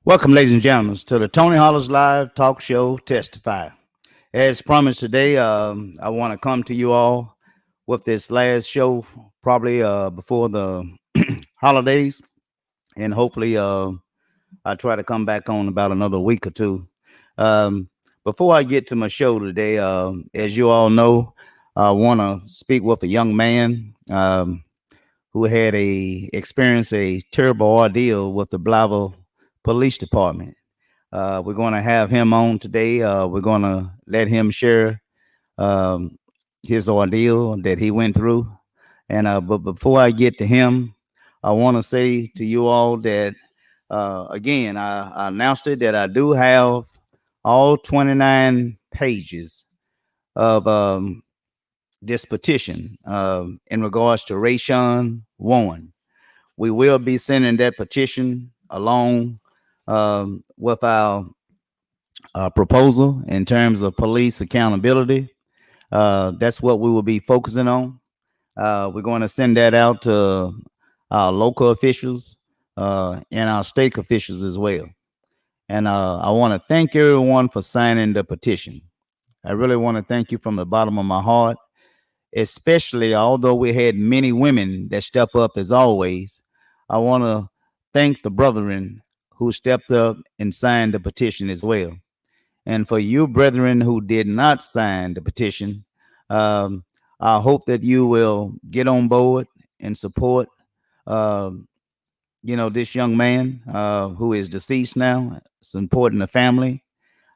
Welcome, ladies and gentlemen, to the Tony Hollis Live Talk Show Testify. As promised today, I want to come to you all with this last show, probably before the holidays, and hopefully I try to come back on about another week or two. Um, Before I get to my show today, as you all know, I want to speak with a young man who had experienced a terrible ordeal with the Blytheville Police Department. We're going to have him on today. We're going to let him share um, his ordeal that he went through. And but before I get to him, I want to say to you all that again, I announced it that I do have all 29 pages of this petition in regards to Rayshawn Warren. We will be sending that petition along with our proposal in terms of police accountability. That's what we will be focusing on. We're going to send that out to our local officials and our state officials as well. And I want to thank everyone for signing the petition. I really want to thank you from the bottom of my heart, especially although we had many women that step up as always. I want to thank the brethren who stepped up and signed the petition as well. And for you, brethren, who did not sign the petition, um, I hope that you will get on board and support, um, this young man who is deceased now. It's important the family.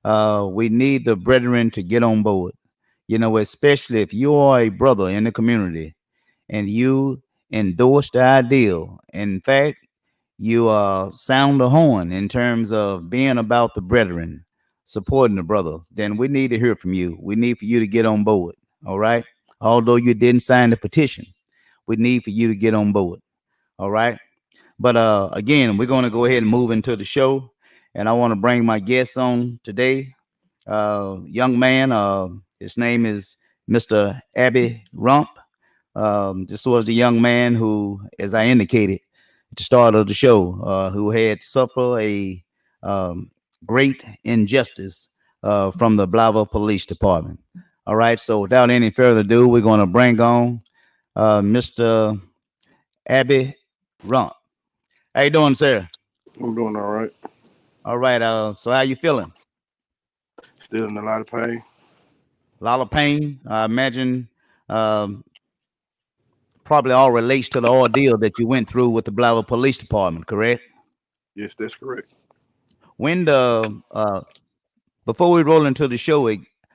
We need the brethren to get on board. Especially if you are a brother in the community and you endorse the ideal. In fact, you sound the horn in terms of being about the brethren, supporting the brother, then we need to hear from you. We need for you to get on board. All right. Although you didn't sign the petition, we need for you to get on board. All right. But again, we're going to go ahead and move into the show. And I want to bring my guest on today. Young man, his name is Mr. Abby Rump. This was the young man who, as I indicated at the start of the show, who had suffered a um, great injustice from the Blytheville Police Department. All right, so without any further ado, we're going to bring on Mr. Abby Rump. How you doing, sir? I'm doing all right. All right. So how you feeling? Still in a lot of pain. A lot of pain. I imagine um, probably all relates to the ordeal that you went through with the Blytheville Police Department, correct? Yes, that's correct. When the before we roll into the show,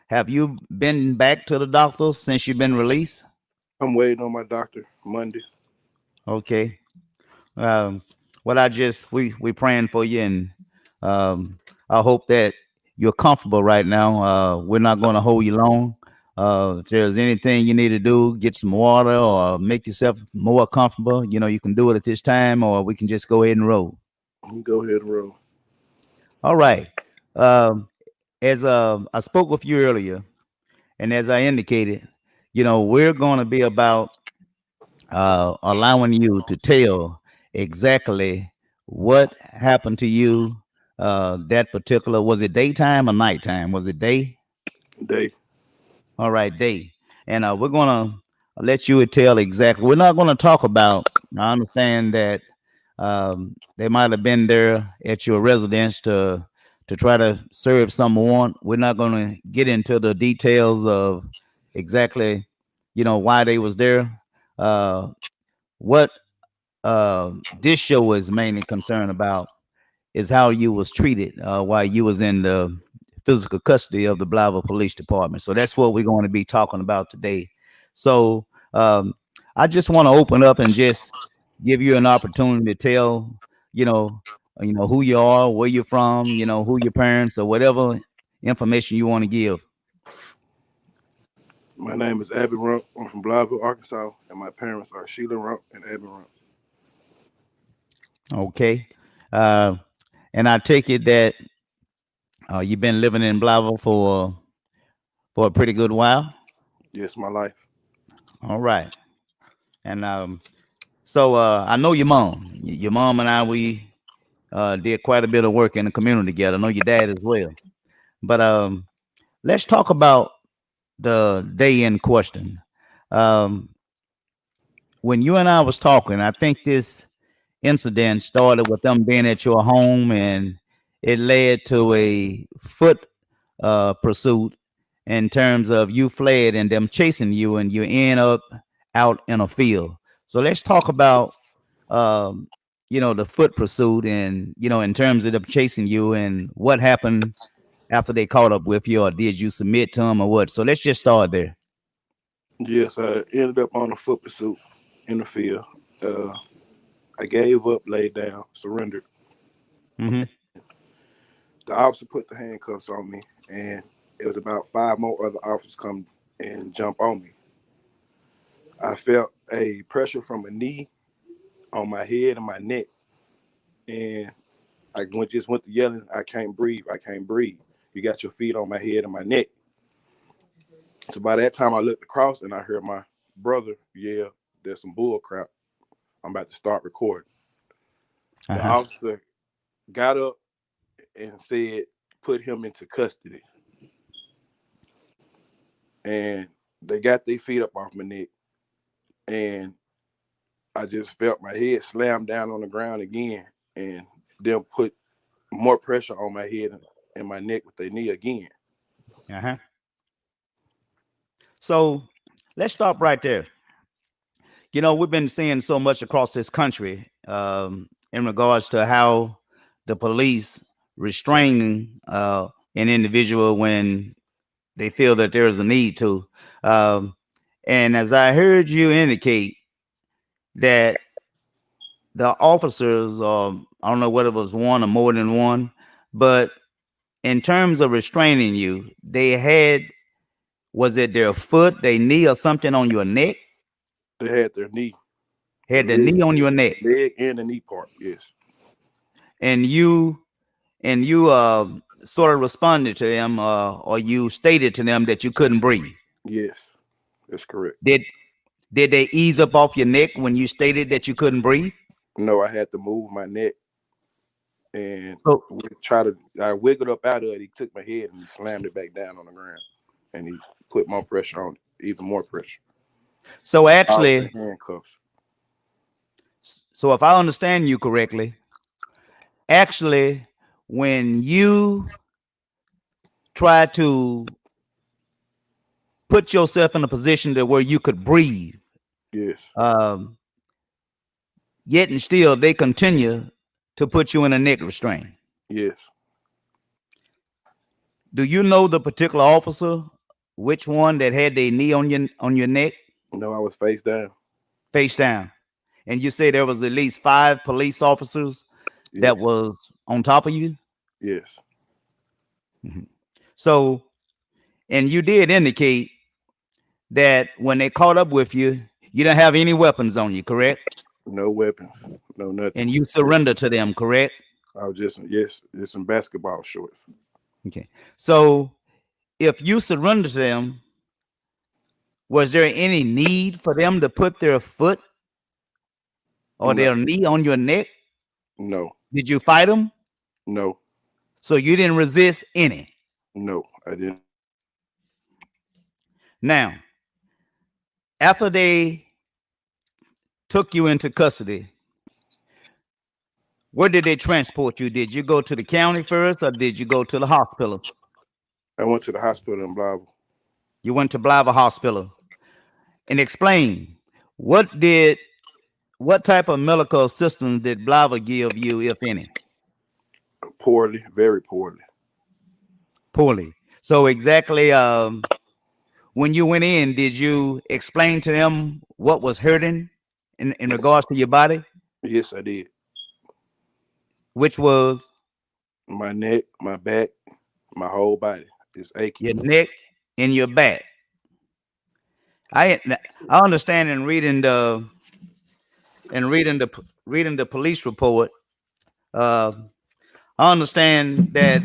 have you been back to the doctor since you've been released? I'm waiting on my doctor Monday. Okay. Um, well, we praying for you, and I hope that you're comfortable right now. We're not going to hold you long. If there's anything you need to do, get some water or make yourself more comfortable. You can do it at this time, or we can just go ahead and roll. You can go ahead and roll. All right. Um, as I spoke with you earlier, and as I indicated, we're going to be about allowing you to tell exactly what happened to you that particular, was it daytime or nighttime? Was it day? Day. All right, day. And we're going to let you tell exactly. We're not going to talk about, I understand that they might have been there at your residence to try to serve some warrant. We're not going to get into the details of exactly, why they was there. What this show is mainly concerned about is how you was treated while you was in the physical custody of the Blytheville Police Department. So that's what we're going to be talking about today. So I just want to open up and just give you an opportunity to tell, who you are, where you're from, who your parents or whatever information you want to give. My name is Abby Rump. I'm from Blytheville, Arkansas, and my parents are Sheila Rump and Abby Rump. Okay. Uh, and I take it that you've been living in Blytheville for a pretty good while. Yes, my life. All right. And so I know your mom. Your mom and I, we did quite a bit of work in the community together. I know your dad as well. But let's talk about the day in question. Um, when you and I was talking, I think this incident started with them being at your home, and it led to a foot pursuit in terms of you fled and them chasing you, and you end up out in a field. So let's talk about um, the foot pursuit, and in terms of them chasing you, and what happened after they caught up with you, or did you submit to them, or what? So let's just start there. Yes, I ended up on a foot pursuit in the field. Uh, I gave up, laid down, surrendered. Hmm. The officer put the handcuffs on me, and it was about five more other officers come and jump on me. I felt a pressure from a knee on my head and my neck, and just went to yelling, "I can't breathe! I can't breathe! You got your feet on my head and my neck." So by that time, I looked across and I heard my brother yell, "There's some bull crap. I'm about to start recording." The Uh-huh. officer got up and said, "Put him into custody." And they got their feet up off my neck, and I just felt my head slam down on the ground again, and them put more pressure on my head and my neck with their knee again. Uh-huh. So let's stop right there. We've been seeing so much across this country in regards to how the police restraining an individual when they feel that there is a need to. Um, and as I heard you indicate that the officers, I don't know whether it was one or more than one, but in terms of restraining you, they had, was it their foot, their knee, or something on your neck? They had their knee, the Had the knee on your neck, leg and the knee part. Yes, and you sort of responded to them, or you stated to them that you couldn't breathe. yes, that's correct. Did did they ease up off your neck when you stated that you couldn't breathe? No, I had to move my neck and So I wiggled up out of it. He took my head and he slammed it back down on the ground, and he put more pressure on it, even more pressure. so Off the actually, handcuffs. so if I understand you correctly, actually, when you try to put yourself in a position to where you could breathe, Yes, um, yet and still they continue to put you in a neck restraint. yes. Do you know the particular officer, which one that had their knee on your neck, No, I was face down. face down? And you say there was at least five police officers that Yes, was on top of you. yes. Mhm. So, and you did indicate that when they caught up with you, you didn't have any weapons on you, correct? No weapons, no nothing. And you surrendered to them, correct? I was just some basketball shorts. Okay. So, if you surrendered to them, was there any need for them to put their foot or No, their knee on your neck? no, Did you fight them? no, So you didn't resist any. no. I didn't. Now, after they took you into custody, where did they transport you? Did you go to the county first, or did you go to the hospital? I went to the hospital in Blytheville. You went to Blytheville Hospital. And explain, what did what type of medical assistance did Blytheville give you, if any? Poorly, very poorly. Poorly. So exactly, when you went in, did you explain to them what was hurting in Yes, regards to your body, yes, I did. which was My neck, my back, my whole body is aching. your neck and your back? I I understand in reading the police report. Uh, I understand that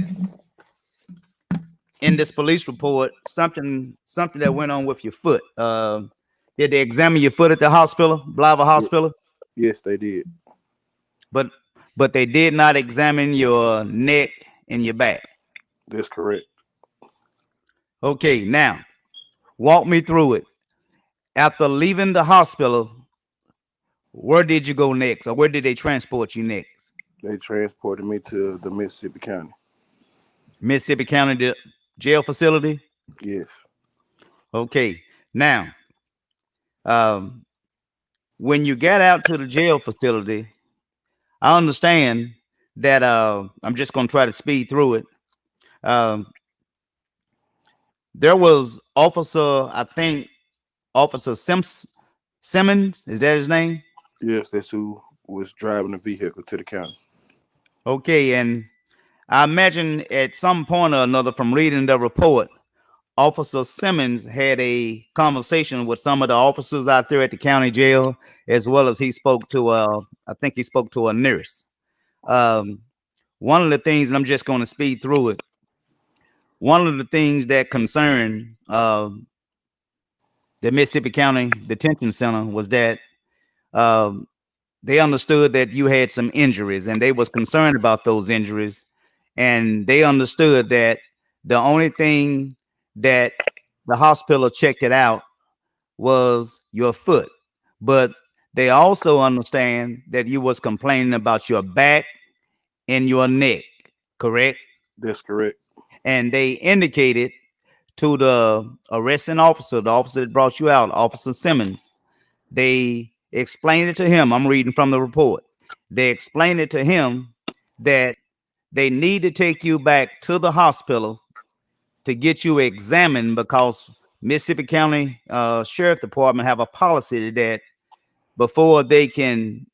in this police report, something that went on with your foot. Did they examine your foot at the hospital, Blytheville Ye- Hospital? Yes, they did. But but they did not examine your neck and your back. That's correct. Okay, now walk me through it. After leaving the hospital, where did you go next, or where did they transport you next? They transported me to the Mississippi County. Mississippi County jail facility. Yes. Okay, now um, when you got out to the jail facility, I understand that I'm just going to try to speed through it. Um, there was Officer, I think, Officer Simmons. Is that his name? Yes, that's who was driving the vehicle to the county. Okay, and I imagine at some point or another from reading the report, Officer Simmons had a conversation with some of the officers out there at the county jail, as well as he spoke to, I think he spoke to a nurse. Um, one of the things, and I'm just going to speed through it. One of the things that concerned the Mississippi County Detention Center was that um, they understood that you had some injuries, and they was concerned about those injuries, and they understood that the only thing that the hospital checked it out was your foot, but they also understand that you was complaining about your back and your neck, correct? That's correct. And they indicated to the arresting officer, the officer that brought you out, Officer Simmons, they explained it to him. I'm reading from the report. They explained it to him that they need to take you back to the hospital to get you examined, because Mississippi County Sheriff Department have a policy that before they can,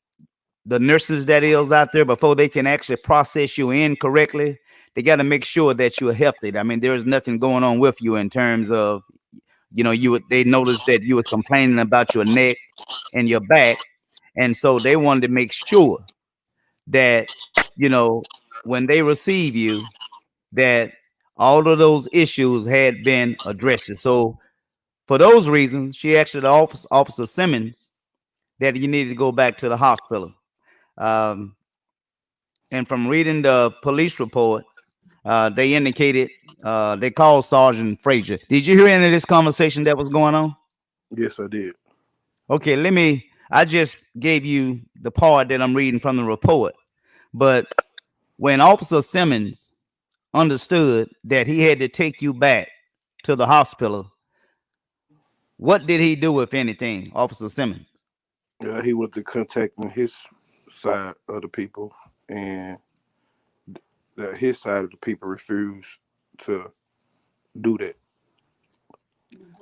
the nurses that is out there, before they can actually process you in correctly, they got to make sure that you're healthy. I mean, there's nothing going on with you in terms of, they noticed that you was complaining about your neck and your back. And so they wanted to make sure that, when they receive you, that all of those issues had been addressed. So for those reasons, she asked the Officer Simmons that you needed to go back to the hospital. Um, and from reading the police report, they indicated they called Sergeant Frazier. Did you hear any of this conversation that was going on? Yes, I did. Okay, I just gave you the part that I'm reading from the report. But when Officer Simmons understood that he had to take you back to the hospital, what did he do, if anything, Officer Simmons? He went to contacting his side of the people, and his side of the people refused to do that.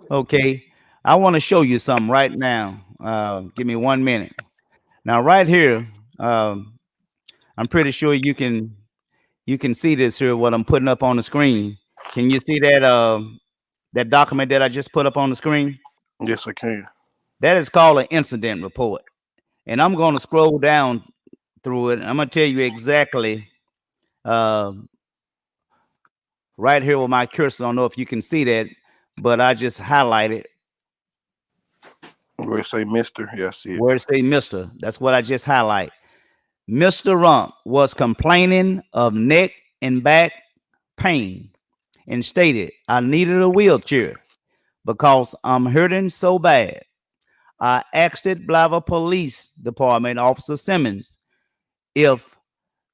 Okay, I want to show you something right now. Give me 1 minute. Now, right here, I'm pretty sure you can see this here. What I'm putting up on the screen. Can you see that that document that I just put up on the screen? Yes, I can. That is called an incident report, and I'm going to scroll down through it. I'm going to tell you exactly uh, right here with my cursor. I don't know if you can see that, but I just highlighted Where it say Mister, yeah, I see it. where it say Mister. That's what I just highlight. Mr. Rump was complaining of neck and back pain and stated, I needed a wheelchair because I'm hurting so bad. I asked it Blytheville Police Department Officer Simmons if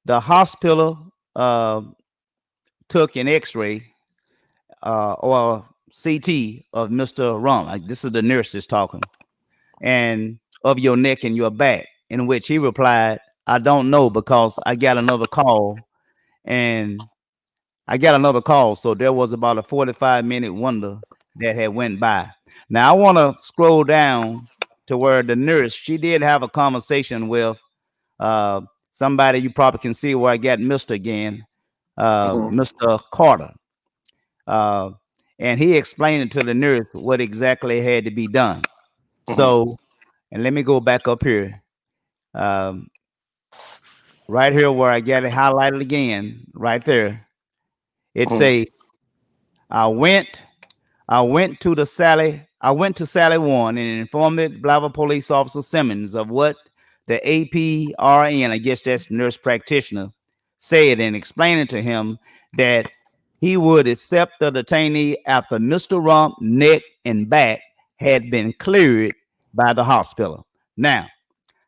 the hospital took an X-ray or CT of Mr. Rump. Like, this is the nurse that's talking, and of your neck and your back. In which he replied, I don't know, because I got another call, and so there was about a 45-minute window that had went by. Now I want to scroll down to where the nurse, she did have a conversation with uh, somebody. You probably can see where I got Mr. again, Hmm. Mr. Carter. Uh, and he explained it to the nurse what exactly had to be done. Hmm. So, and let me go back up here. Um, right here where I got it highlighted again, right there. It Hmm. say, I went I went to Sally One and informed the Blytheville Police Officer Simmons of what the APRN, I guess that's nurse practitioner, said and explaining to him that he would accept the detainee after Mr. Rump neck and back had been cleared by the hospital. Now,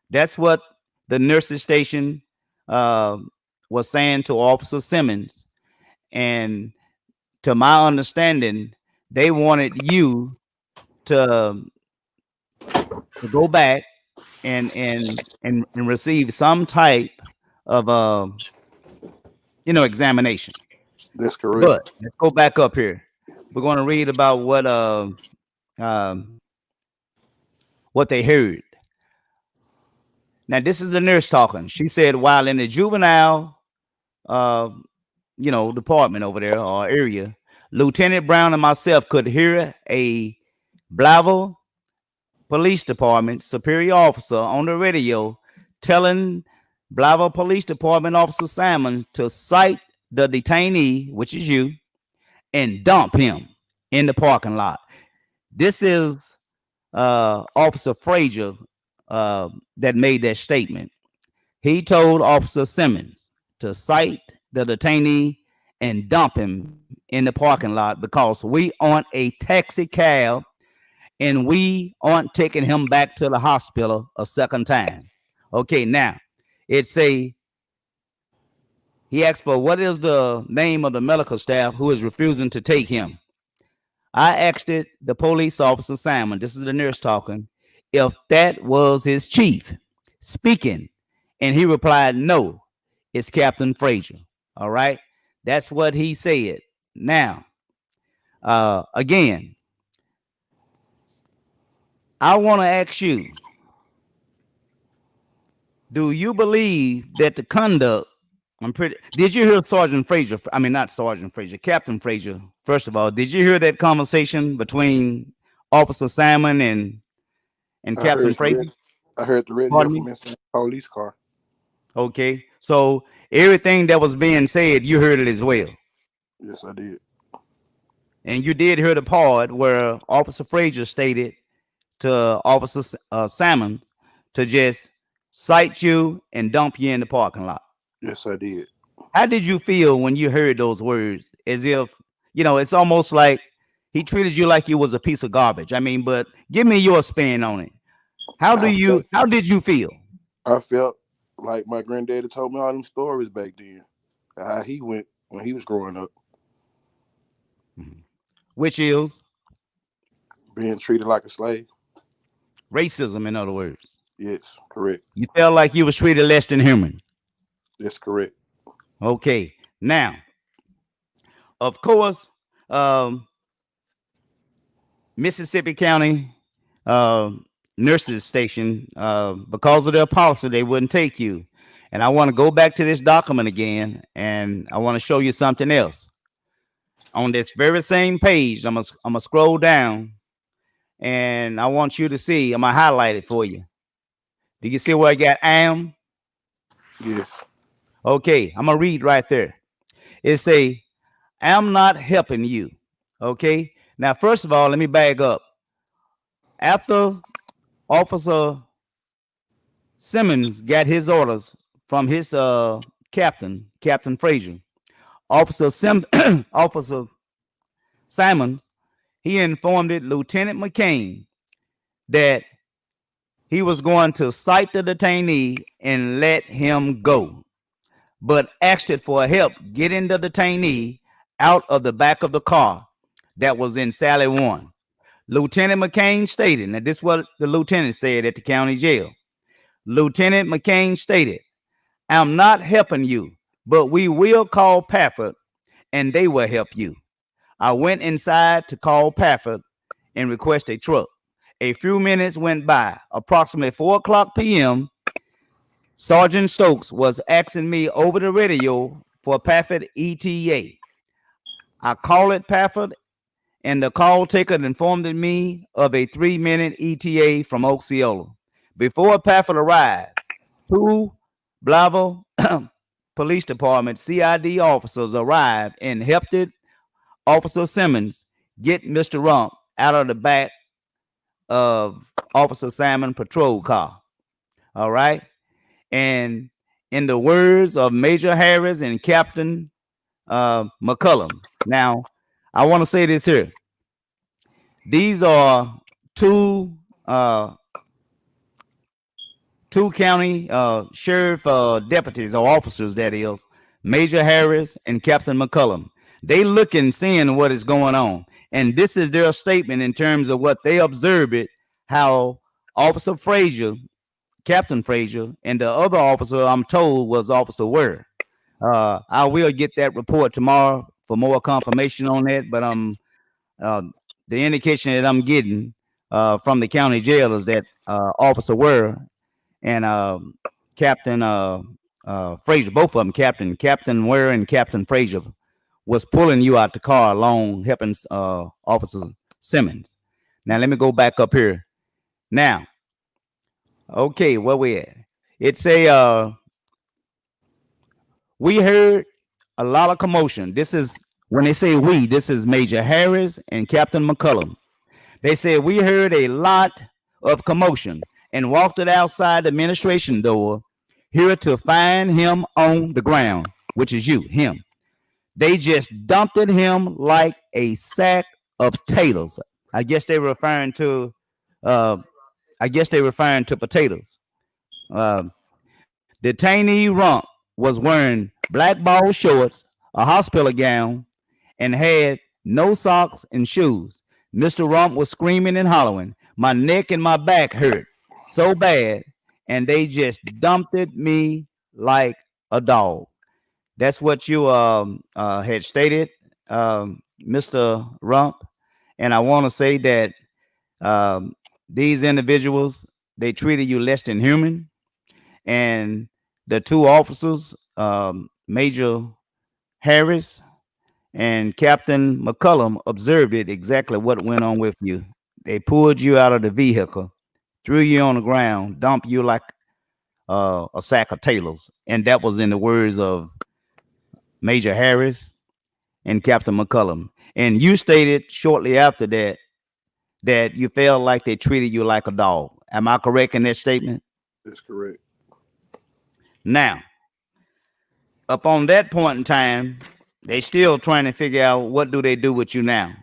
that's what the nurses station uh, was saying to Officer Simmons. And to my understanding, they wanted you to, to go back and receive some type of examination. That's correct. But let's go back up here. We're going to read about what they heard. Now, this is the nurse talking. She said, while in the juvenile, uh, department over there or area, Lieutenant Brown and myself could hear a Blytheville Police Department superior officer on the radio telling Blytheville Police Department Officer Salmon to cite the detainee, which is you, and dump him in the parking lot. This is Officer Frazier that made that statement. He told Officer Simmons to cite the detainee and dump him in the parking lot because we aren't a taxi cab and we aren't taking him back to the hospital a second time. Okay, now it say he asked for what is the name of the medical staff who is refusing to take him. I asked it the police officer Simon, this is the nurse talking, if that was his chief speaking, and he replied, "No, it's Captain Frazier." All right, that's what he said. Now, again, I want to ask you: do you believe that the conduct? Did you hear Sergeant Frazier? I mean, not Sergeant Frazier, Captain Frazier. First of all, did you hear that conversation between Officer Simon and I Captain heard the Frazier? radio, I heard the radio Pardon from me. inside the police car. Okay, so everything that was being said, you heard it as well, Yes, I did. and you did hear the part where Officer Frazier stated to Officer Simon to just cite you and dump you in the parking lot. Yes, I did. How did you feel when you heard those words? As if, it's almost like he treated you like you was a piece of garbage. I mean, but give me your spin on it. How I felt, did you feel? I felt like my granddaddy told me all them stories back then. How he went when he was growing up, Which is being treated like a slave. racism, in other words. Yes, correct. You felt like you was treated less than human. That's correct. Okay. Now, of course, Mississippi County nurses station, because of their policy, they wouldn't take you. And I want to go back to this document again, and I want to show you something else. On this very same page, I'm gonna scroll down, and I want you to see. I'm gonna highlight it for you. Do you see where I got am? Yes. Okay, I'm gonna read right there. It say, "I'm not helping you." Okay. Now, first of all, let me back up. After Officer Simmons got his orders from his Captain Frazier, Officer Simons, he informed Lieutenant McCain that he was going to cite the detainee and let him go, but asked it for help getting the detainee out of the back of the car that was in Sally 1. Lieutenant McCain stated, now this is what the lieutenant said at the county jail. Lieutenant McCain stated, "I'm not helping you, but we will call Pafford and they will help you." I went inside to call Pafford and request a truck. A few minutes went by. Approximately 4 o'clock p.m., Sergeant Stokes was asking me over the radio for Pafford ETA. I called it Pafford, and the call taker informed me of a 3-minute ETA from Osceola. Before Pafford arrived, 2 Blytheville Police Department CID officers arrived and helped Officer Simmons get Mr. Rump out of the back of Officer Simon patrol car. All right. And in the words of Major Harris and Captain McCullum. Now, I want to say this here. These are two uh, two county sheriff deputies or officers, that is, Major Harris and Captain McCullum. They looking, seeing what is going on. And this is their statement in terms of what they observed it, how Officer Frazier, Captain Frazier, and the other officer I'm told was Officer Ware. I will get that report tomorrow for more confirmation on that, but uh, the indication that I'm getting from the county jail is that Officer Ware and Captain Frazier, both of them, Captain Ware and Captain Frazier, was pulling you out the car along, helping Officer Simmons. Now let me go back up here. Now, okay, where we at? It's a we heard a lot of commotion. This is when they say we. This is Major Harris and Captain McCullum. They said we heard a lot of commotion and walked it outside the administration door here to find him on the ground, which is you, him. They just dumped at him like a sack of potatoes. I guess they were referring to uh potatoes. Uh, Detainee Rump was wearing black ball shorts, a hospital gown, and had no socks and shoes. Mr. Rump was screaming and hollering. My neck and my back hurt so bad, and they just dumped it me like a dog. That's what you had stated, Mr. Rump. And I want to say that um, these individuals, they treated you less than human. And the two officers, Major Harris and Captain McCullum, observed it exactly what went on with you. They pulled you out of the vehicle, threw you on the ground, dumped you like a sack of tailors, and that was in the words of Major Harris and Captain McCullum. And you stated shortly after that that you felt like they treated you like a dog. Am I correct in that statement? That's correct. Now, upon that point in time, they still trying to figure out what do they do with you now.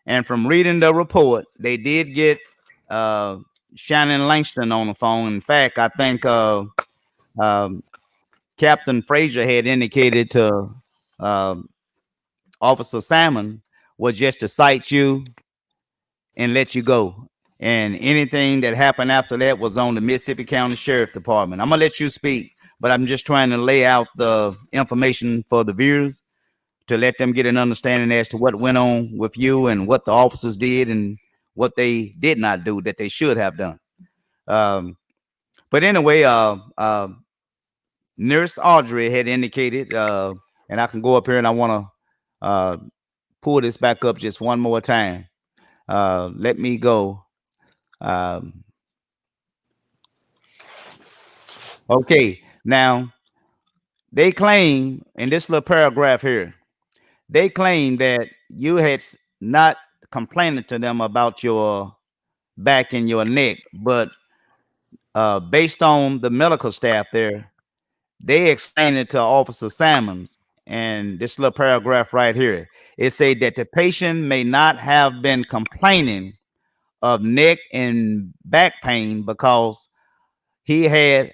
And from reading the report, they did get uh, Shannon Langston on the phone. In fact, I think um, Captain Frazier had indicated to uh, Officer Salmon was just to cite you and let you go. And anything that happened after that was on the Mississippi County Sheriff Department. I'm gonna let you speak, but I'm just trying to lay out the information for the viewers to let them get an understanding as to what went on with you and what the officers did and what they did not do that they should have done. Um, but anyway, Nurse Audrey had indicated, and I can go up here and I want to pull this back up just one more time. Let me go. Um, okay, now they claim in this little paragraph here, they claim that you had not complained to them about your back and your neck, but based on the medical staff there, they explained it to Officer Salmons. And this little paragraph right here, it said that the patient may not have been complaining of neck and back pain because he had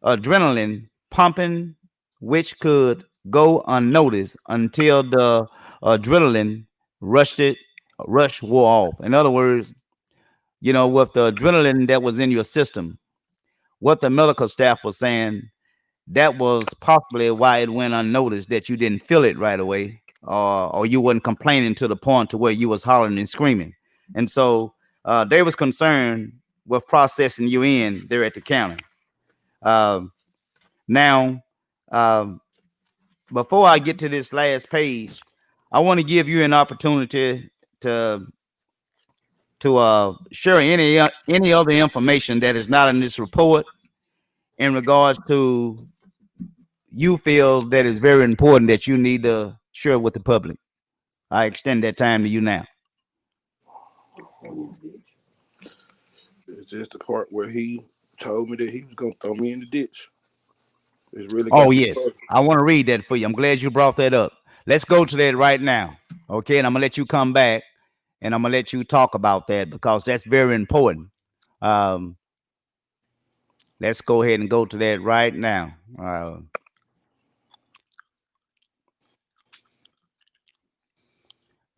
adrenaline pumping, which could go unnoticed until the adrenaline rush wore off. In other words, you know, with the adrenaline that was in your system, what the medical staff was saying, that was possibly why it went unnoticed, that you didn't feel it right away, or you wasn't complaining to the point to where you was hollering and screaming. And so they was concerned with processing you in there at the county. Um, now, um, before I get to this last page, I want to give you an opportunity to share any other information that is not in this report in regards to you feel that is very important that you need to share with the public. I extend that time to you now. It's just the part where he told me that he was gonna throw me in the ditch. It's really Oh, got me yes. started. I want to read that for you. I'm glad you brought that up. Let's go to that right now. Okay. And I'm going to let you come back and I'm going to let you talk about that because that's very important. Um, let's go ahead and go to that right now.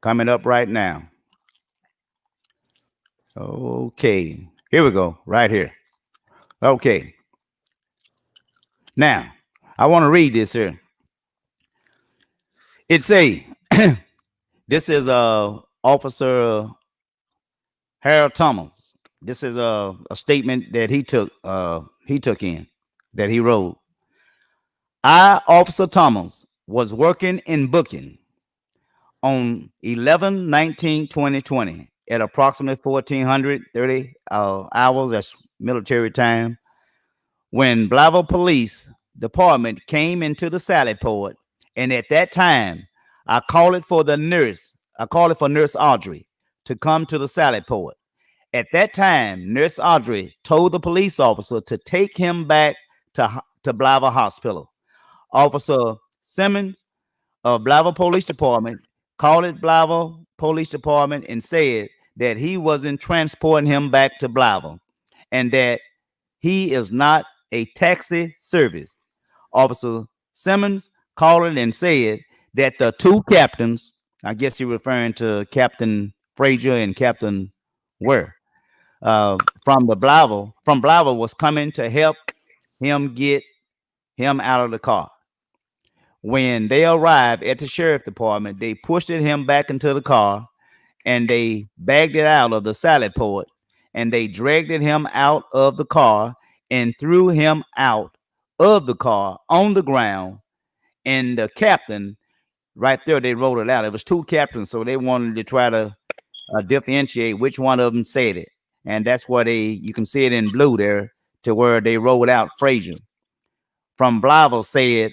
Coming up right now. Okay. Here we go. Right here. Okay. Now, I want to read this here. It say, this is Officer Harold Thomas. This is a statement that he took in, that he wrote. I, Officer Thomas, was working in booking on 11/19/2020 at approximately 1430 hours. That's military time. When Blytheville Police Department came into the Sally Port, and at that time, I called it for the nurse. I called it for Nurse Audrey to come to the Sally Port. At that time, Nurse Audrey told the police officer to take him back to Blytheville Hospital. Officer Simmons of Blytheville Police Department called it Blytheville Police Department and said that he wasn't transporting him back to Blytheville and that he is not a taxi service. Officer Simmons called it and said that the two captains, I guess you're referring to Captain Frazier and Captain Ware, from Blytheville was coming to help him get him out of the car. When they arrived at the sheriff department, they pushed him back into the car and they bagged it out of the Sally Port and they dragged him out of the car and threw him out of the car on the ground. And the captain, right there, they wrote it out. It was two captains, so they wanted to try to differentiate which one of them said it. And that's why you can see it in blue there to where they wrote out Frazier. From Blytheville said,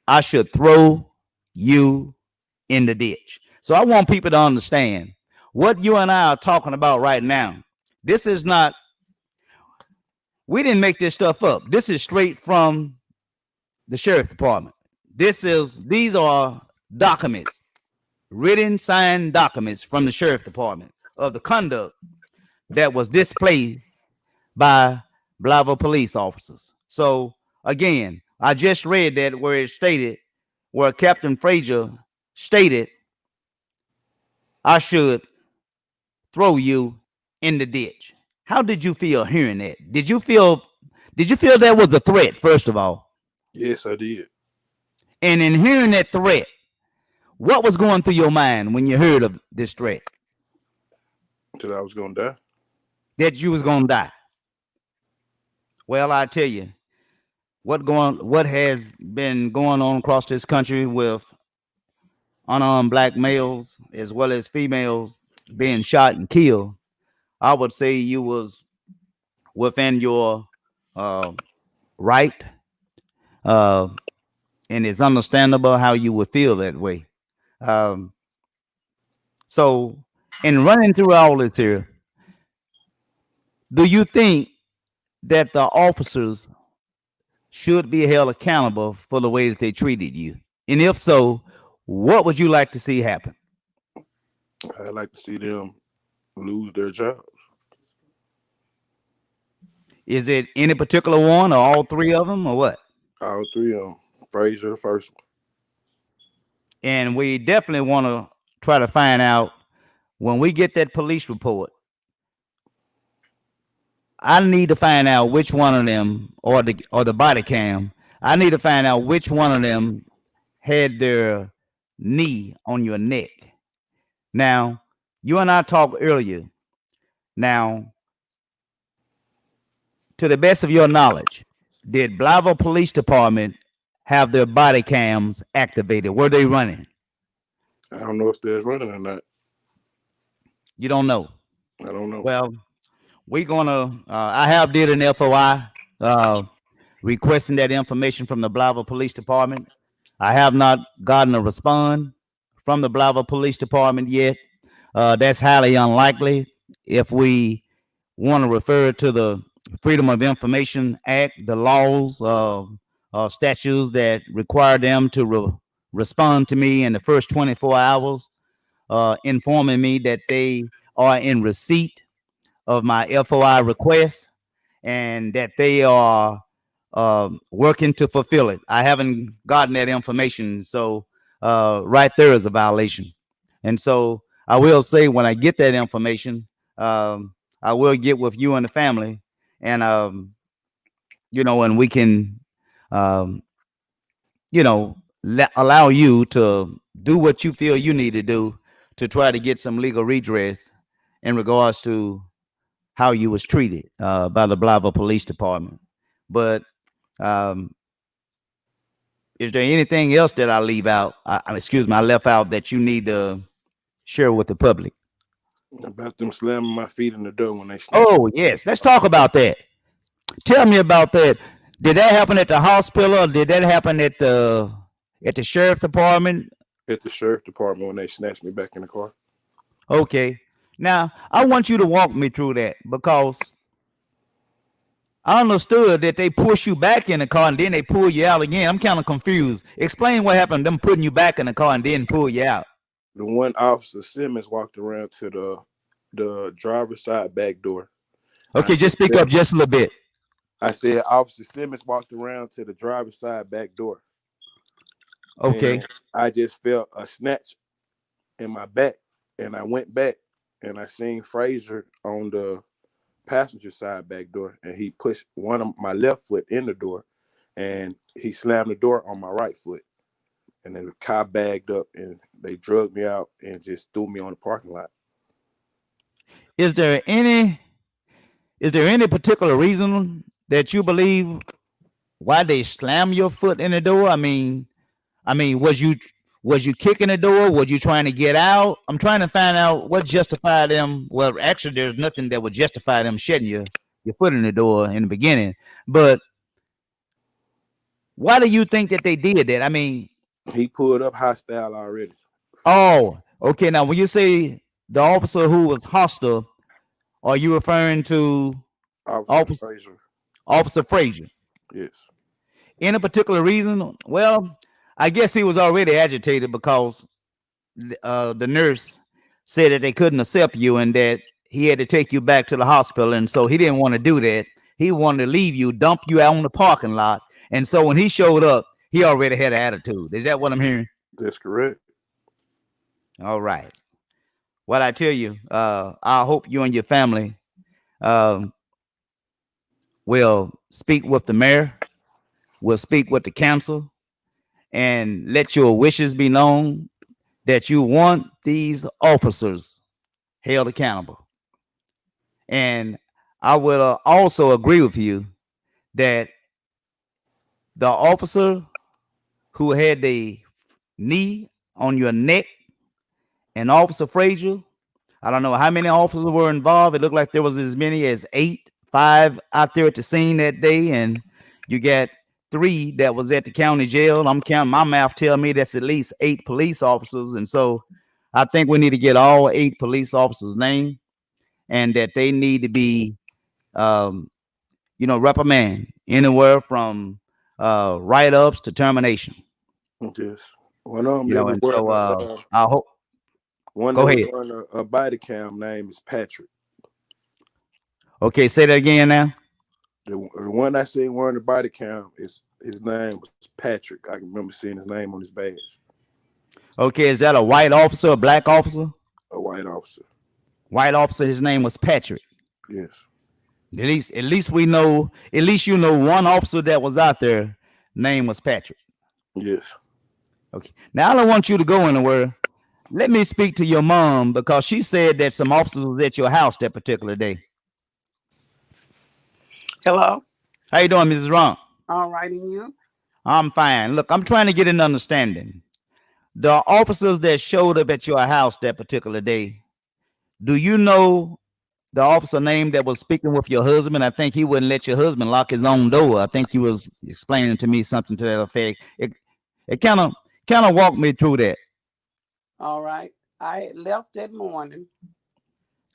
I should throw you in the ditch. So I want people to understand what you and I are talking about right now. This is not, we didn't make this stuff up. This is straight from the sheriff department. These are documents, written, signed documents from the sheriff department of the conduct that was displayed by Blytheville police officers. So again, I just read that where it stated, where Captain Frazier stated, I should throw you in the ditch. How did you feel hearing that? Did you feel that was a threat, first of all? Yes, I did. And in hearing that threat, what was going through your mind when you heard of this threat? That I was gonna die. That you was gonna die. Well, I tell you, what has been going on across this country with unarmed black males as well as females being shot and killed, I would say you was within your right, and it's understandable how you would feel that way. So, in running through all this here, do you think that the officers should be held accountable for the way that they treated you? And if so, what would you like to see happen? I'd like to see them lose their jobs. Is it any particular one or all three of them or what? All three of them. Frazier, the first one. And we definitely want to try to find out when we get that police report. I need to find out which one of them or the body cam. I need to find out which one of them had their knee on your neck. Now, you and I talked earlier. Now, to the best of your knowledge, did Blytheville Police Department have their body cams activated? Were they running? I don't know if they're running or not. You don't know. I don't know. Well, we're gonna. I have did an FOI requesting that information from the Blytheville Police Department. I have not gotten a response from the Blytheville Police Department yet. That's highly unlikely if we want to refer to the Freedom of Information Act, the laws, statutes that require them to respond to me in the first 24 hours, informing me that they are in receipt of my FOI request and that they are working to fulfill it. I haven't gotten that information, so right there is a violation. And so I will say when I get that information, I will get with you and the family, and and we can, um, allow you to do what you feel you need to do to try to get some legal redress in regards to how you was treated by the Blytheville Police Department. But um, is there anything else that I leave out? Excuse me, I left out that you need to share with the public. About them slamming my feet in the door when they snatched me. Oh yes, let's talk about that. Tell me about that. Did that happen at the hospital, or did that happen at the sheriff department? At the sheriff department when they snatched me back in the car. Okay. Now I want you to walk me through that because I understood that they push you back in the car and then they pull you out again. I'm kind of confused. Explain what happened. Them putting you back in the car and then pull you out. The one officer Simmons walked around to the driver's side back door. Okay, just speak up just a little bit. I said Officer Simmons walked around to the driver's side back door. Okay. And I just felt a snatch in my back, and I went back and I seen Frazier on the passenger side back door, and he pushed one of my left foot in the door, and he slammed the door on my right foot. And then the car bagged up, and they drugged me out and just threw me on the parking lot. Is there any particular reason that you believe why they slam your foot in the door? I mean, was you kicking the door? Was you trying to get out? I'm trying to find out what justified them. Well, actually, there's nothing that would justify them shedding your foot in the door in the beginning. But why do you think that they did that? I mean, he pulled up hostile already. Oh, okay. Now, when you say the officer who was hostile, are you referring to Officer Frazier? Officer Frazier? Yes. Any particular reason? Well, I guess he was already agitated because the nurse said that they couldn't accept you and that he had to take you back to the hospital, and so he didn't want to do that. He wanted to leave you, dump you out on the parking lot, and so when he showed up, he already had an attitude. Is that what I'm hearing? That's correct. All right. What I tell you, I hope you and your family will speak with the mayor, will speak with the council, and let your wishes be known that you want these officers held accountable. And I will also agree with you that the officer who had the knee on your neck and Officer Frazier, I don't know how many officers were involved. It looked like there was as many as 5 out there at the scene that day, and you got 3 that was at the county jail. I'm counting, my math tell me that's at least 8 police officers, and so I think we need to get all 8 police officers' names, and that they need to be, reprimanded anywhere from write-ups to termination. Yes. One of them You know, and so I hope. One Go that ahead. was on a body cam name is Patrick. Okay, say that again now. The one I seen wearing the body cam is his name was Patrick. I can remember seeing his name on his badge. Okay, is that a white officer, a black officer? A white officer. White officer. His name was Patrick. Yes. At least we know. At least you know one officer that was out there. Name was Patrick. Yes. Okay. Now I don't want you to go anywhere. Let me speak to your mom because she said that some officers was at your house that particular day. Hello. How you doing, Mrs. Ron? All right, and you? I'm fine. Look, I'm trying to get an understanding. The officers that showed up at your house that particular day, do you know the officer name that was speaking with your husband? I think he wouldn't let your husband lock his own door. I think he was explaining to me something to that effect. It kind of walked me through that. All right. I left that morning.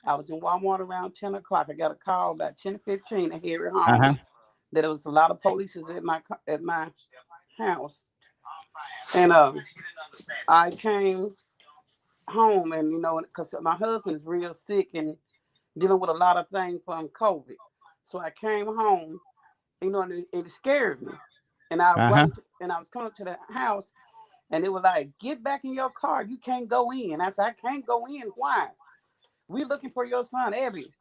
I was in Walmart around 10 o'clock. I got a call about 10:15 to Harry home Uh-huh. that there was a lot of police at my house. And I came home and, because my husband is real sick and dealing with a lot of things from COVID. So I came home, and it scared me. And I was Uh-huh. running, and I was coming to the house, and it was like, "Get back in your car. You can't go in." I said, "I can't go in. Why? We looking for your son, Abby."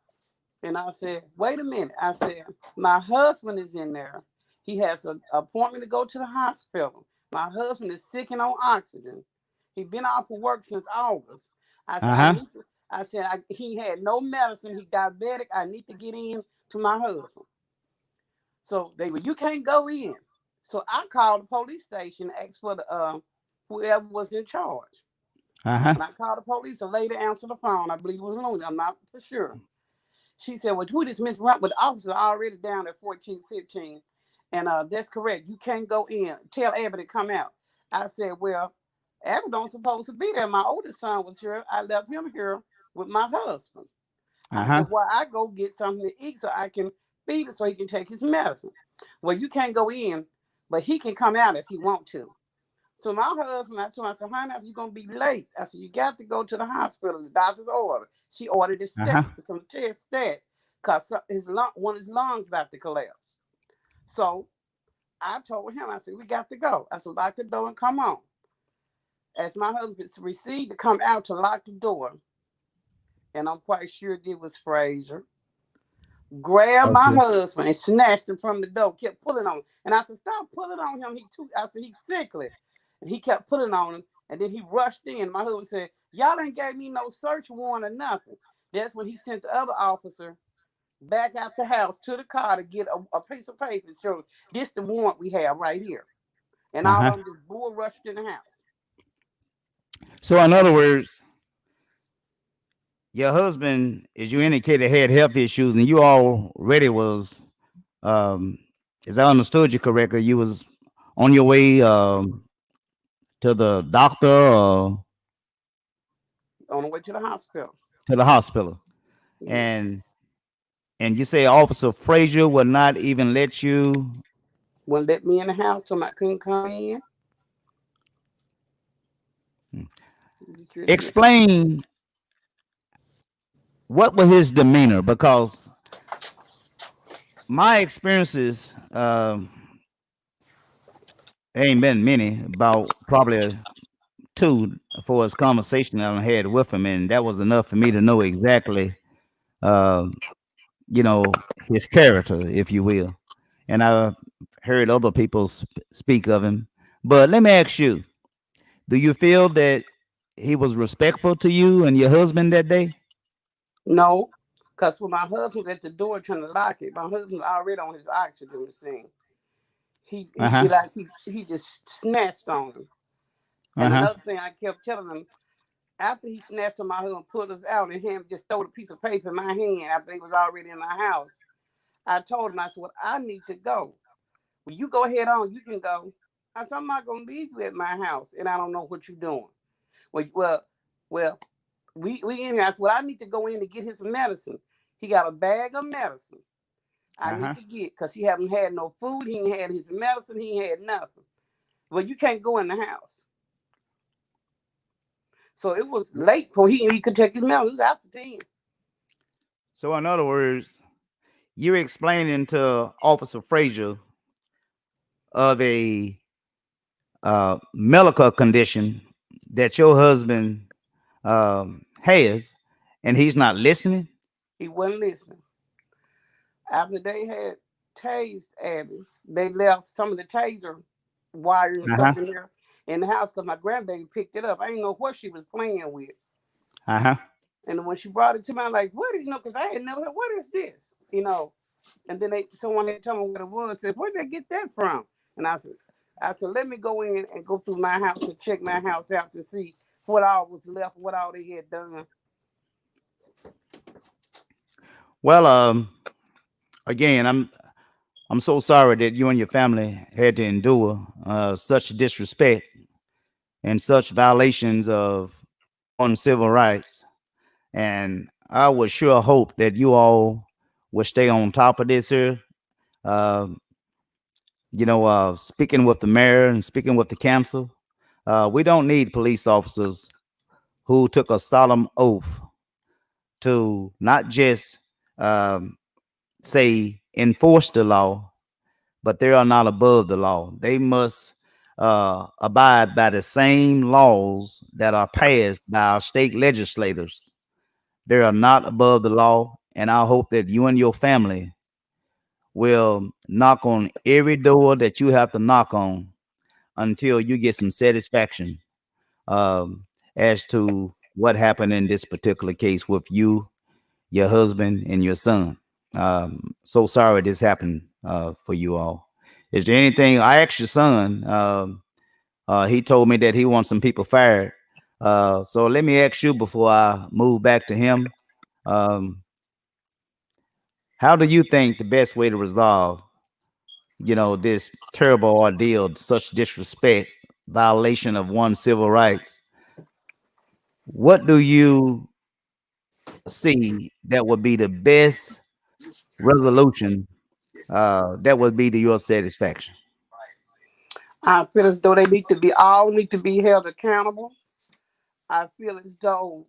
And I said, "Wait a minute." I said, "My husband is in there. He has an appointment to go to the hospital. My husband is sick and on oxygen. He's been off of work since August." I said, Uh-huh. he had no medicine. He diabetic. I need to get in to my husband." So they were, "You can't go in." So I called the police station, asked for the whoever was in charge. Uh-huh. When I called the police, a lady answered the phone. I believe it was Looney. I'm not for sure. She said, "Well, who this Miss Runt with the officer already down at 1415?" And that's correct. You can't go in. Tell Abby to come out. I said, "Well, Abby don't supposed to be there. My oldest son was here. I left him here with my husband." I Uh-huh. said, "Well, I go get something to eat so I can feed him so he can take his medicine." "Well, you can't go in, but he can come out if he want to." So my husband, I told him, I said, "Honey, I said, you're going to be late." I said, "You got to go to the hospital. The doctor's order." She ordered his Uh-huh. stat, some test stat, because one of his lungs about to collapse. So I told him, I said, "We got to go." I said, "Lock the door and come on." As my husband received to come out to lock the door, and I'm quite sure it was Frazier, grabbed my Okay. husband and snatched him from the door, kept pulling on him. And I said, "Stop pulling on him. I said, "He's sickly." And he kept pulling on him. And then he rushed in. My husband said, "Y'all ain't gave me no search warrant or nothing." That's when he sent the other officer back out the house to the car to get a piece of paper and show, "This the warrant we have right here." And all Uh-huh. of them just bull rushed in the house. So in other words, your husband, as you indicated, had health issues, and you already was, um, as I understood you correctly, you was on your way to the doctor or On the way to the hospital. to the hospital, Yeah. and you say Officer Frazier would not even let you Wouldn't let me in the house till I couldn't come in. He sure did. explain what was his demeanor, because my experiences ain't been many, about probably two for his conversation that I had with him, and that was enough for me to know exactly, um, his character, if you will. And I heard other people speak of him. But let me ask you: do you feel that he was respectful to you and your husband that day? No, because when my husband was at the door trying to lock it, my husband was already on his oxygen machine. Uh He huh. did like he just snatched on him. Uh And huh. another thing I kept telling him, after he snatched on my husband, pulled us out, and him just throw a piece of paper in my hand after he was already in my house. I told him, I said, "Well, I need to go. Well, you go ahead on, you can go." I said, "I'm not gonna leave you at my house and I don't know what you're doing." Well, we in here. I said, "Well, I need to go in to get his medicine." He got a bag of medicine I Uh need huh. to get because he haven't had no food. He ain't had his medicine. He ain't had nothing. Well, you can't go in the house. So it was late for he could take his medicine. It was after 10. So, in other words, you're explaining to Officer Frazier of a medical condition that your husband has, and he's not listening. He wasn't listening. After they had tased Abby, they left some of the taser wire and Uh huh. stuff in the house because my grandbaby picked it up. I didn't know what she was playing with. Uh huh. And when she brought it to me, I'm like, "What is, because I had never heard, what is this? And then someone had told me what it was. Said, "Where did they get that from?" And I said, "Let me go in and go through my house and check my house out to see what all was left, what all they had done." Well, again, I'm so sorry that you and your family had to endure such disrespect and such violations of on civil rights. And I would sure hope that you all will stay on top of this here. Uh, speaking with the mayor and speaking with the council, we don't need police officers who took a solemn oath to not just um, say enforce the law, but they are not above the law. They must abide by the same laws that are passed by our state legislators. They are not above the law, and I hope that you and your family will knock on every door that you have to knock on until you get some satisfaction um, as to what happened in this particular case with you, your husband, and your son. So sorry this happened for you all. Is there anything? I asked your son. He told me that he wants some people fired. So let me ask you before I move back to him. Um, how do you think the best way to resolve, this terrible ordeal, such disrespect, violation of one's civil rights? What do you see that would be the best resolution that would be to your satisfaction? I feel as though they need to be held accountable. I feel as though,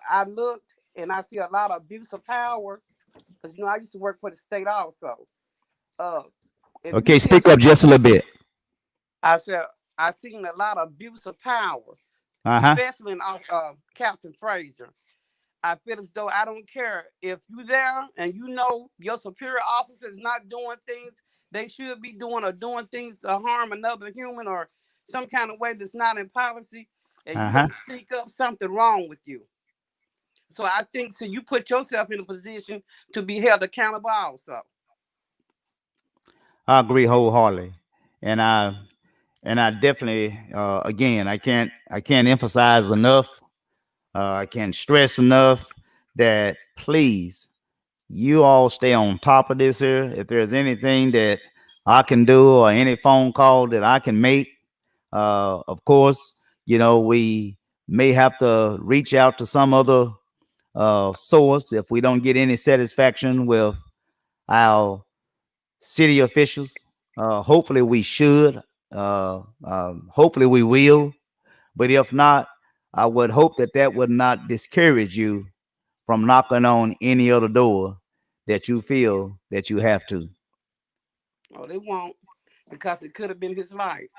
I look and I see a lot of abuse of power because I used to work for the state also. Uh, if you Okay, see a speak up just a little bit. I said I seen a lot of abuse of power, Uh huh. especially in Captain Fraser. I feel as though I don't care if you there and your superior officer is not doing things they should be doing or doing things to harm another human or some kind of way that's not in policy, and Uh you huh. don't speak up, something wrong with you. So I think so you put yourself in a position to be held accountable also. I agree wholeheartedly, and I definitely again I can't emphasize enough. I can't stress enough that please you all stay on top of this here. If there's anything that I can do or any phone call that I can make, of course, we may have to reach out to some other source if we don't get any satisfaction with our city officials. Hopefully, we should. Hopefully, we will. But if not, I would hope that that would not discourage you from knocking on any other door that you feel that you have to. Oh, they won't because it could have been his life.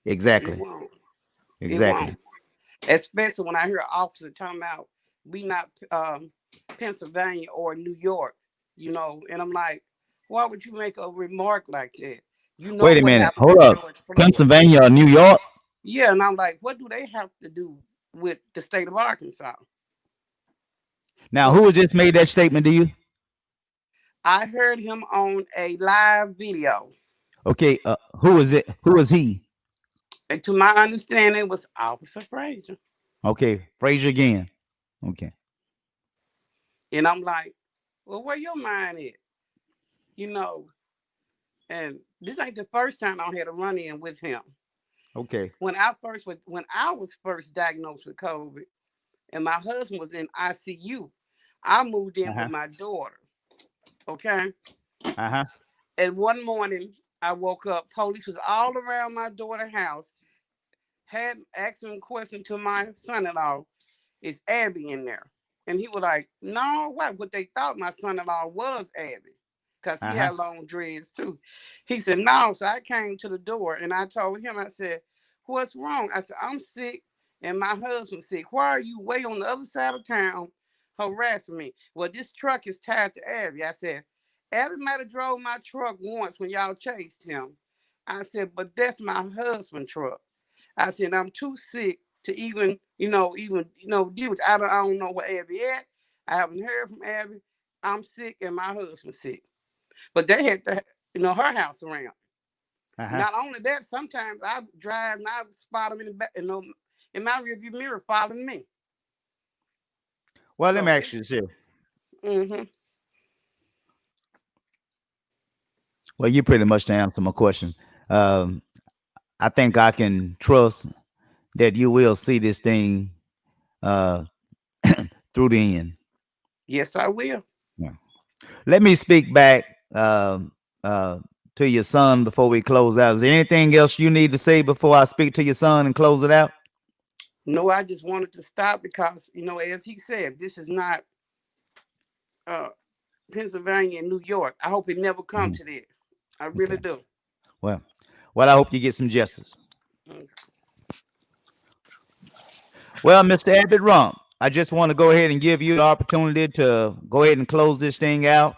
It Exactly. won't. It Exactly. won't. Especially when I hear an officer talking about we not Pennsylvania or New York, and I'm like, why would you make a remark like that? You know Wait a what minute. happened Hold with up. George Floyd. Pennsylvania or New York? Yeah, and I'm like, what do they have to do with the state of Arkansas? Now, So who has just made that statement to you? I heard him on a live video, Okay. Who is it? Who is he? and to my understanding, it was Officer Fraser. Okay. Frazier again. Okay. And I'm like, well, where your mind at? You know, and this ain't the first time I had a run in with him. Okay. When I was first diagnosed with COVID, and my husband was in ICU, I moved Uh in with huh. my daughter. Okay, Uh huh. and one morning I woke up, police was all around my daughter's house, had asking a question to my son-in-law, is Abby in there? And he was like, no, what? What they thought my son-in-law was Abby, because he Uh huh. had long dreads too. He said, no. So I came to the door and I told him, I said, what's wrong? I said, I'm sick and my husband's sick. Why are you way on the other side of town harassing me? Well, this truck is tied to Abby. I said, Abby might have drove my truck once when y'all chased him. I said, but that's my husband's truck. I said, I'm too sick to even deal with. I don't know where Abby at. I haven't heard from Abby. I'm sick and my husband's sick. But they had her house around. Uh huh. Not only that, sometimes I drive and I spot them in the back, in my rearview mirror following me. Well, let me So ask it's you this here. mm-hmm. Well, you pretty much to answer my question. Um, I think I can trust that you will see this thing uh, through the end. Yes, I will. Yeah. Let me speak back uh, to your son before we close out. Is there anything else you need to say before I speak to your son and close it out? No, I just wanted to stop because, as he said, this is not uh, Pennsylvania and New York. I hope it never come Mhm. to that. I really Okay. do. Well, I hope you get some justice. Mm. Well, Mr. Abbott Rump, I just want to go ahead and give you the opportunity to go ahead and close this thing out.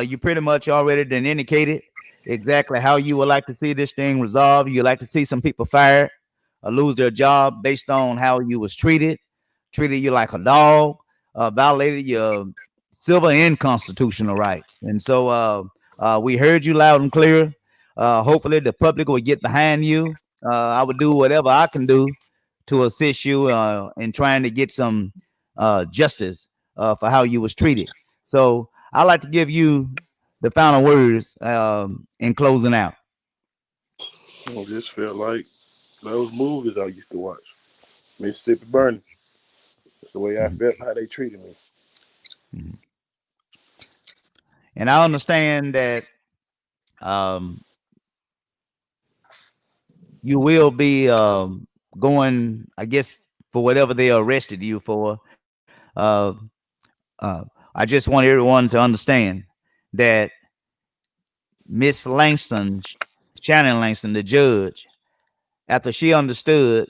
You pretty much already done indicated exactly how you would like to see this thing resolved. You like to see some people fired or lose their job based on how you was treated you like a dog, violated your civil and constitutional rights. And so we heard you loud and clear. Hopefully the public will get behind you. I would do whatever I can do to assist you in trying to get some justice for how you was treated. So I'd like to give you the final words in closing out. I just felt like those movies I used to watch. Mississippi Burning. That's the way I Mhm. felt how they treated me. Mhm. And I understand that um, you will be going, I guess, for whatever they arrested you for. Uh, I just want everyone to understand that Miss Langston, Shannon Langston, the judge, after she understood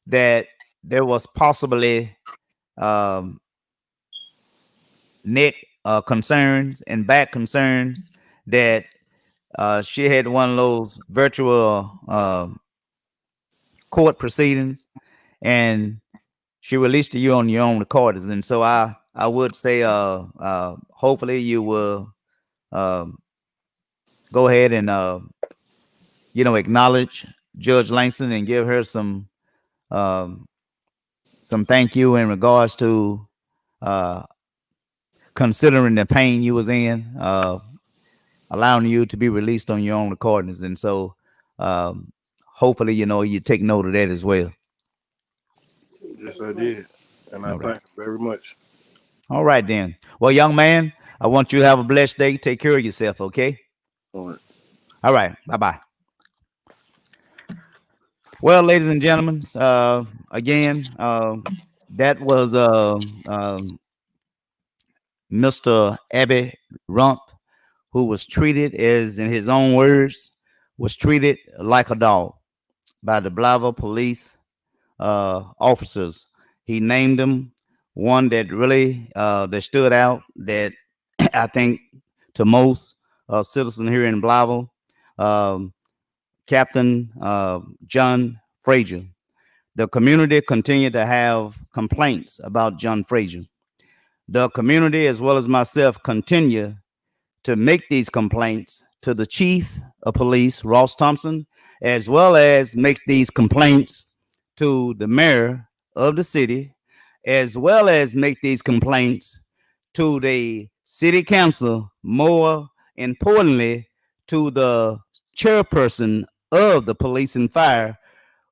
that there was possibly um, neck concerns and back concerns, that she had one of those virtual court proceedings, and she released to you on your own recordings. And so I would say hopefully you will um, go ahead and acknowledge Judge Langston and give her um, some thank you in regards to uh, considering the pain you was in, allowing you to be released on your own recordings. And so um, hopefully, you take note of that as well. Yes, I did. And I All right. thank you very much. All right, then. Well, young man, I want you to have a blessed day. Take care of yourself, okay? All right. All right. Bye bye. Well, ladies and gentlemen, again, that was Mr. Abby Rump, who was treated, as in his own words, was treated like a dog by the Blytheville police officers. He named them one that really that stood out, that I think to most citizens here in Blytheville, um, Captain John Frazier. The community continued to have complaints about John Frazier. The community, as well as myself, continue to make these complaints to the chief of police, Ross Thompson, as well as make these complaints to the mayor of the city, as well as make these complaints to the city council, more importantly, to the chairperson of the police and fire,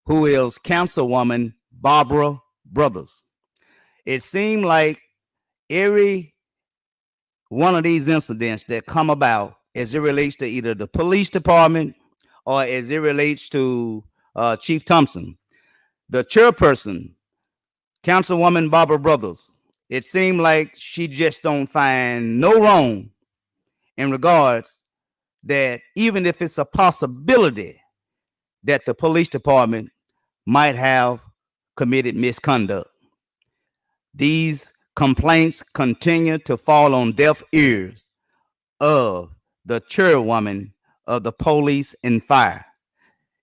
who is Councilwoman Barbara Brothers. It seemed like every one of these incidents that come about as it relates to either the police department or as it relates to Chief Thompson, the chairperson, Councilwoman Barbara Brothers, it seemed like she just don't find no wrong in regards that even if it's a possibility that the police department might have committed misconduct, these complaints continue to fall on deaf ears of the chairwoman of the police and fire,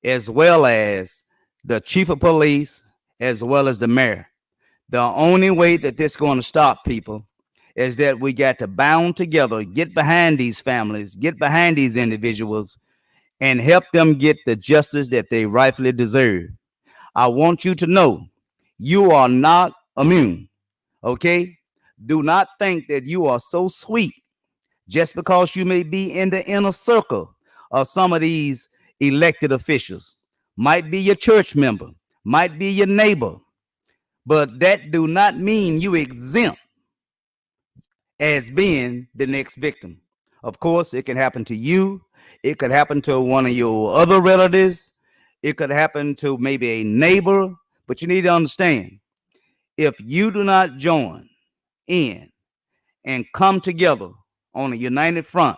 as well as the chief of police, as well as the mayor. The only way that this is going to stop, people, is that we got to bound together, get behind these families, get behind these individuals, and help them get the justice that they rightfully deserve. I want you to know you are not immune, okay? Do not think that you are so sweet just because you may be in the inner circle of some of these elected officials. Might be your church member, might be your neighbor, but that do not mean you exempt as being the next victim. Of course, it can happen to you. It could happen to one of your other relatives. It could happen to maybe a neighbor. But you need to understand, if you do not join in and come together on a united front,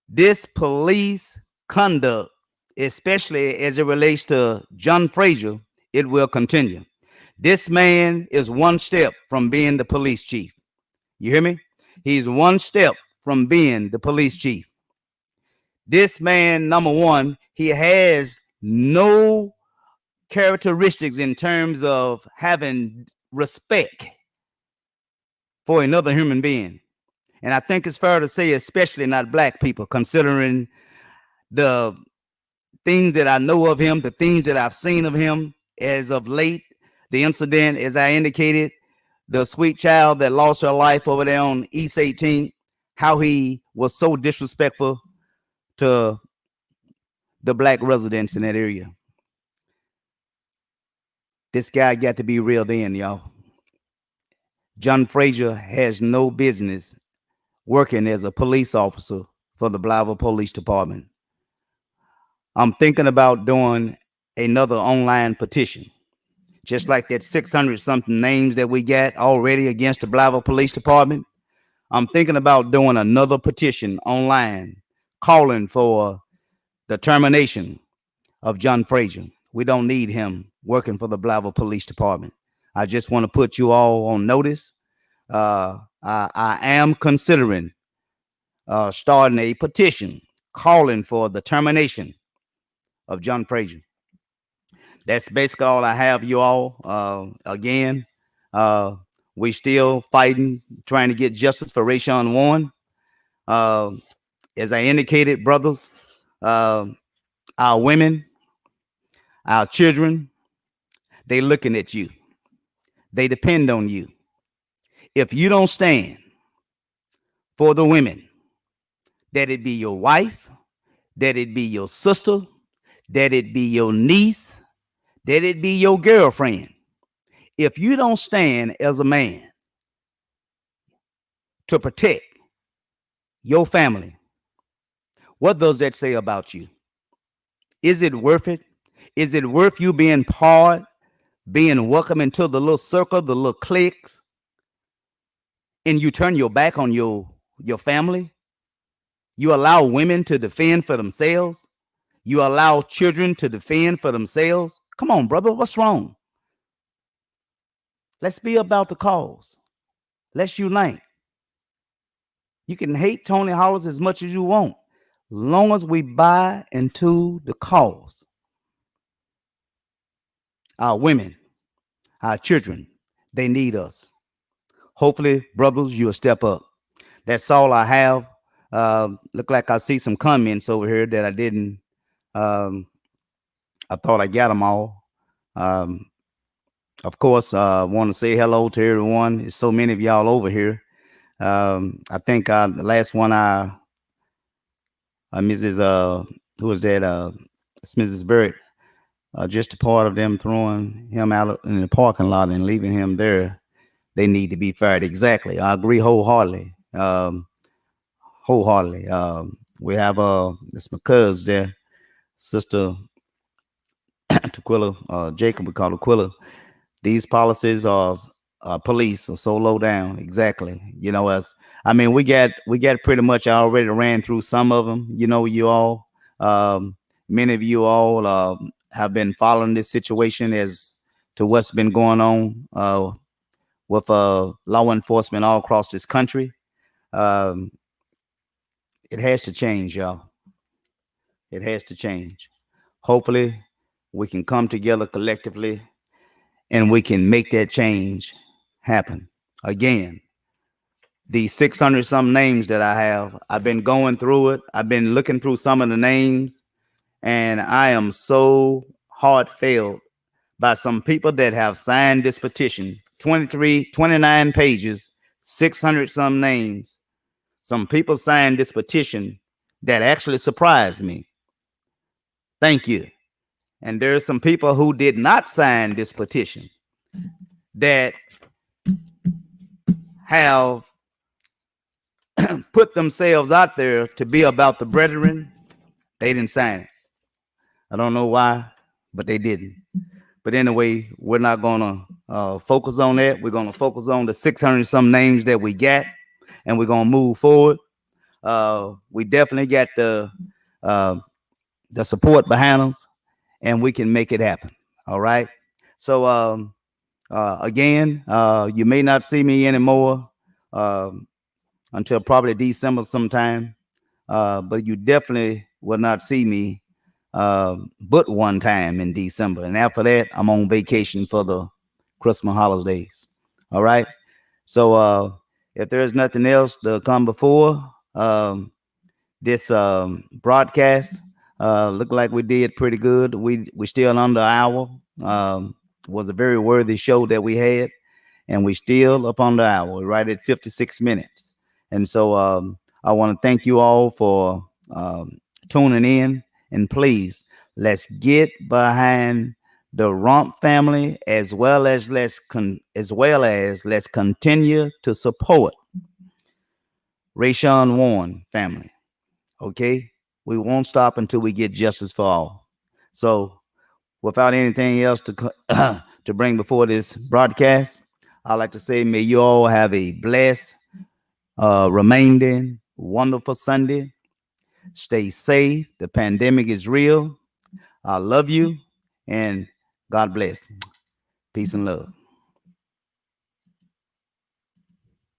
this police conduct, especially as it relates to John Frazier, it will continue. This man is one step from being the police chief. You hear me? He's one step from being the police chief. This man, number one, he has no characteristics in terms of having respect for another human being. And I think it's fair to say, especially not black people, considering the things that I know of him, the things that I've seen of him as of late, the incident, as I indicated, the sweet child that lost her life over there on East 18th, how he was so disrespectful to the black residents in that area. This guy got to be reeled in, y'all. John Frazier has no business working as a police officer for the Blytheville Police Department. I'm thinking about doing another online petition, just like that 600 something names that we got already against the Blytheville Police Department. I'm thinking about doing another petition online calling for the termination of John Frazier. We don't need him working for the Blytheville Police Department. I just want to put you all on notice. I am considering starting a petition calling for the termination of John Frazier. That's basically all I have, you all. Again, we still fighting, trying to get justice for Rayshawn Warren. As I indicated, brothers, our women, our children, they looking at you. They depend on you. If you don't stand for the women, that it be your wife, that it be your sister, that it be your niece, that it be your girlfriend. If you don't stand as a man to protect your family, what does that say about you? Is it worth it? Is it worth you being part, being welcome into the little circle, the little cliques, and you turn your back on your family? You allow women to defend for themselves? You allow children to defend for themselves? Come on, brother, what's wrong? Let's be about the cause. Let's unite. You can hate Tony Hollins as much as you want, long as we buy into the cause. Our women, our children, they need us. Hopefully, brothers, you'll step up. That's all I have. Look like I see some comments over here that I didn't. I thought I got them all. Of course, I want to say hello to everyone. There's so many of y'all over here. I think the last one, Mrs. Who was that? It's Mrs. Barrett. Just a part of them throwing him out in the parking lot and leaving him there. They need to be fired. Exactly. I agree wholeheartedly. We have it's my cousin there, Sister Tequila, Jacob, we call her Quilla. These policies are police are so low down. Exactly. You know, we got pretty much already ran through some of them. You know, you all, many of you all have been following this situation as to what's been going on with law enforcement all across this country. It has to change, y'all. It has to change. Hopefully, we can come together collectively and we can make that change happen. Again, these 600 some names that I have, I've been going through it. I've been looking through some of the names, and I am so heartfelt by some people that have signed this petition. 29 pages, 600 some names. Some people signed this petition that actually surprised me. Thank you. And there's some people who did not sign this petition that have put themselves out there to be about the brethren, they didn't sign it. I don't know why, but they didn't. But anyway, we're not gonna focus on that. We're gonna focus on the 600 some names that we got, and we're gonna move forward. We definitely got uh, the support behind us, and we can make it happen. All right. So again, you may not see me anymore until probably December sometime, but you definitely will not see me but one time in December, and after that, I'm on vacation for the Christmas holidays. All right. So if there is nothing else to come before this broadcast, look like we did pretty good. We still under an hour. Was a very worthy show that we had, and we still up on the hour. We're right at 56 minutes. And so I want to thank you all for tuning in. And please, let's get behind the Rump family, as well as let's continue to support Rayshawn Warren family. Okay, we won't stop until we get justice for all. So, without anything else to to bring before this broadcast, I'd like to say, may you all have a blessed, remaining, wonderful Sunday. Stay safe. The pandemic is real. I love you, and God bless. Peace and love.